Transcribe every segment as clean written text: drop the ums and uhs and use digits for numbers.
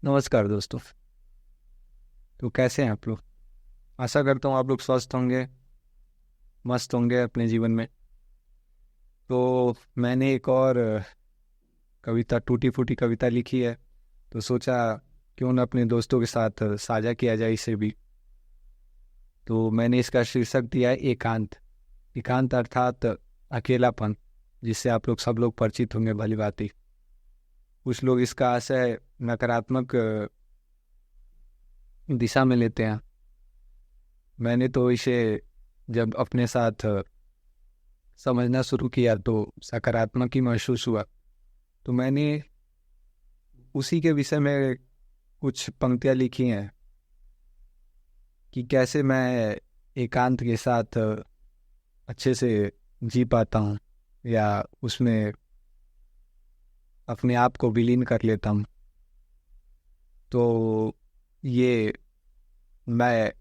नमस्कार दोस्तों। तो कैसे हैं आप लोग? आशा करता हूँ आप लोग स्वस्थ होंगे, मस्त होंगे अपने जीवन में। तो मैंने एक और कविता, टूटी फूटी कविता लिखी है। तो सोचा क्यों ना अपने दोस्तों के साथ साझा किया जाए इसे भी। तो मैंने इसका शीर्षक दिया है एकांत। एकांत अर्थात अकेलापन, जिससे आप लोग सब लोग परिचित होंगे भली भांति। कुछ लोग इसका आशय नकारात्मक दिशा में लेते हैं। मैंने तो इसे जब अपने साथ समझना शुरू किया तो सकारात्मक ही महसूस हुआ। तो मैंने उसी के विषय में कुछ पंक्तियाँ लिखी हैं कि कैसे मैं एकांत के साथ अच्छे से जी पाता हूँ, या उसमें अपने आप को विलीन कर लेता हूँ। तो ये मैं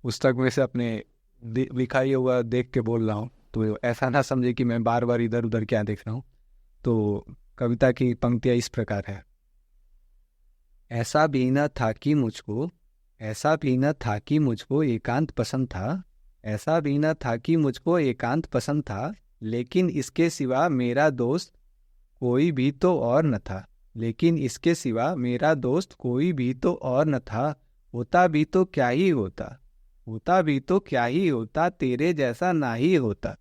पुस्तक में से अपने लिखा ही हुआ देख के बोल रहा हूँ, तो ऐसा ना समझे कि मैं बार बार इधर उधर क्या देख रहा हूँ। तो कविता की पंक्तियाँ इस प्रकार है। ऐसा भी न था कि मुझको ऐसा भी न था कि मुझको एकांत पसंद था। ऐसा भी न था कि मुझको एकांत पसंद था, लेकिन इसके सिवा मेरा दोस्त कोई भी तो और न था। लेकिन इसके सिवा मेरा दोस्त कोई भी तो और न था। होता भी तो क्या ही होता, होता भी तो क्या ही होता, तेरे जैसा ना ही होता।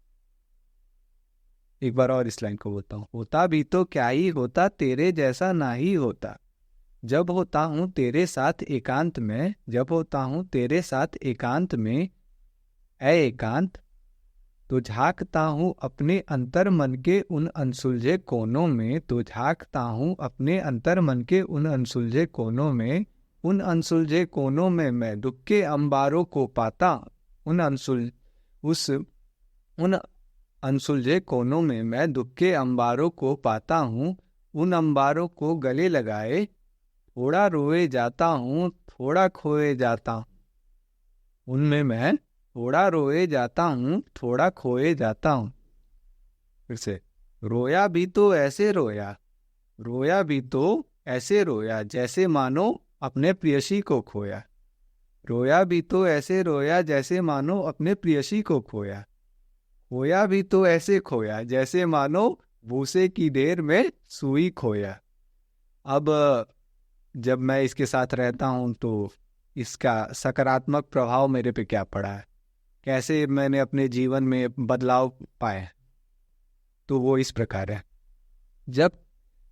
एक बार और इस लाइन को बोलता हूँ। होता भी तो क्या ही होता, तेरे जैसा ना ही होता। जब होता हूँ तेरे साथ एकांत में, जब होता हूँ तेरे साथ एकांत में, ऐ एकांत, तो झांकता हूँ अपने अंतर मन के उन अनसुलझे कोनों में। तो झांकता हूँ अपने अंतर मन के उन अनसुलझे कोनों में। उन अनसुलझे कोनों में मैं दुख के अंबारों को पाता। उन अनसुल उस उन अनसुलझे कोनों में मैं दुख के अंबारों को पाता हूँ। उन अंबारों को गले लगाए थोड़ा रोए जाता हूँ, थोड़ा खोए जाता हूँ। उनमें मैं थोड़ा रोए जाता हूँ, थोड़ा खोए जाता हूँ। फिर से। रोया भी तो ऐसे रोया, रोया भी तो ऐसे रोया, जैसे मानो अपने प्रियसी को खोया। रोया भी तो ऐसे रोया, जैसे मानो अपने प्रियसी को खोया। खोया भी तो ऐसे खोया, जैसे मानो भूसे की ढेर में सुई खोया। अब जब मैं इसके साथ रहता हूँ तो इसका सकारात्मक प्रभाव मेरे पे क्या पड़ा है, कैसे मैंने अपने जीवन में बदलाव पाए, तो वो इस प्रकार है। जब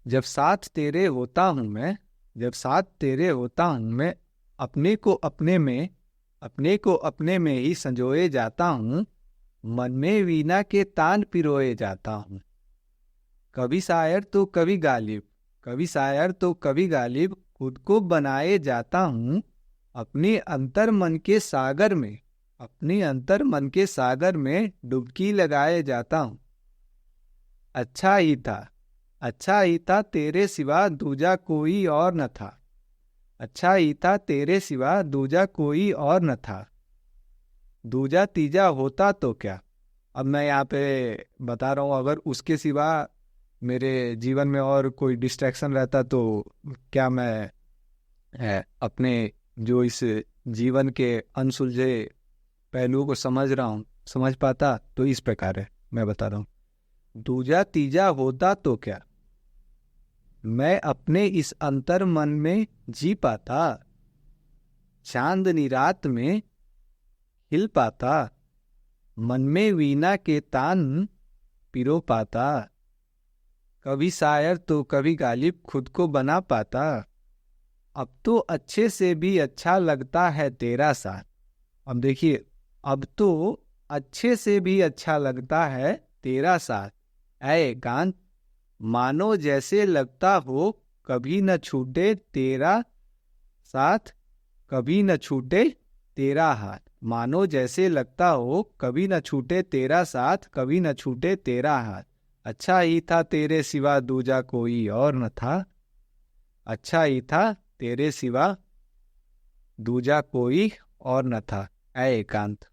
जब साथ तेरे होता हूँ मैं, जब साथ तेरे होता हूँ मैं, अपने को अपने में, अपने को अपने में ही संजोए जाता हूँ। मन में वीणा के तान पिरोए जाता हूँ। कभी शायर तो कभी गालिब, कभी शायर तो कभी गालिब, खुद को बनाए जाता हूँ। अपने अंतर मन के सागर में, अपने अंतर मन के सागर में डुबकी लगाए जाता हूँ। अच्छा ही था, अच्छा ही था, तेरे सिवा दूजा कोई और न था। अच्छा ही था, तेरे सिवा दूजा कोई और न था। दूजा तीजा होता तो क्या। अब मैं यहाँ पे बता रहा हूँ, अगर उसके सिवा मेरे जीवन में और कोई डिस्ट्रैक्शन रहता तो क्या मैं अपने जो इस जीवन के अनसुलझे पहलुओं को समझ रहा हूँ, समझ पाता। तो इस प्रकार है, मैं बता रहा हूँ। दूजा तीजा होता तो क्या, मैं अपने इस अंतर मन में जी पाता। चांदनी रात में हिल पाता, मन में वीणा के तान पिरो पाता। कभी शायर तो कभी गालिब, खुद को बना पाता। अब तो अच्छे से भी अच्छा लगता है तेरा साथ। अब देखिए, अब तो अच्छे से भी अच्छा लगता है तेरा साथ। ऐ एकांत, मानो जैसे लगता हो कभी न छूटे तेरा साथ, कभी न छूटे तेरा हाथ। मानो जैसे लगता हो कभी न छूटे तेरा साथ, कभी न छूटे तेरा हाथ। अच्छा ही था, तेरे सिवा दूजा कोई और न था। अच्छा ही था, तेरे सिवा दूजा कोई और न था। ऐ एकांत।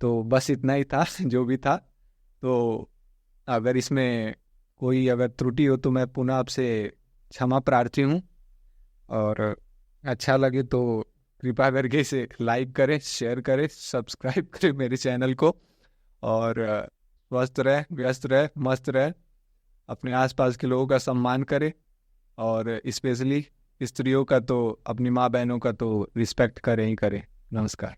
तो बस इतना ही था जो भी था। तो अगर इसमें कोई अगर त्रुटि हो तो मैं पुनः आपसे क्षमा प्रार्थी हूँ। और अच्छा लगे तो कृपा करके इसे लाइक करें, शेयर करें, सब्सक्राइब करें मेरे चैनल को। और स्वस्थ रहे, व्यस्त रहे, मस्त रहे, अपने आसपास के लोगों का सम्मान करें, और स्पेशली स्त्रियों का तो, अपनी माँ बहनों का तो रिस्पेक्ट करें ही करें। नमस्कार।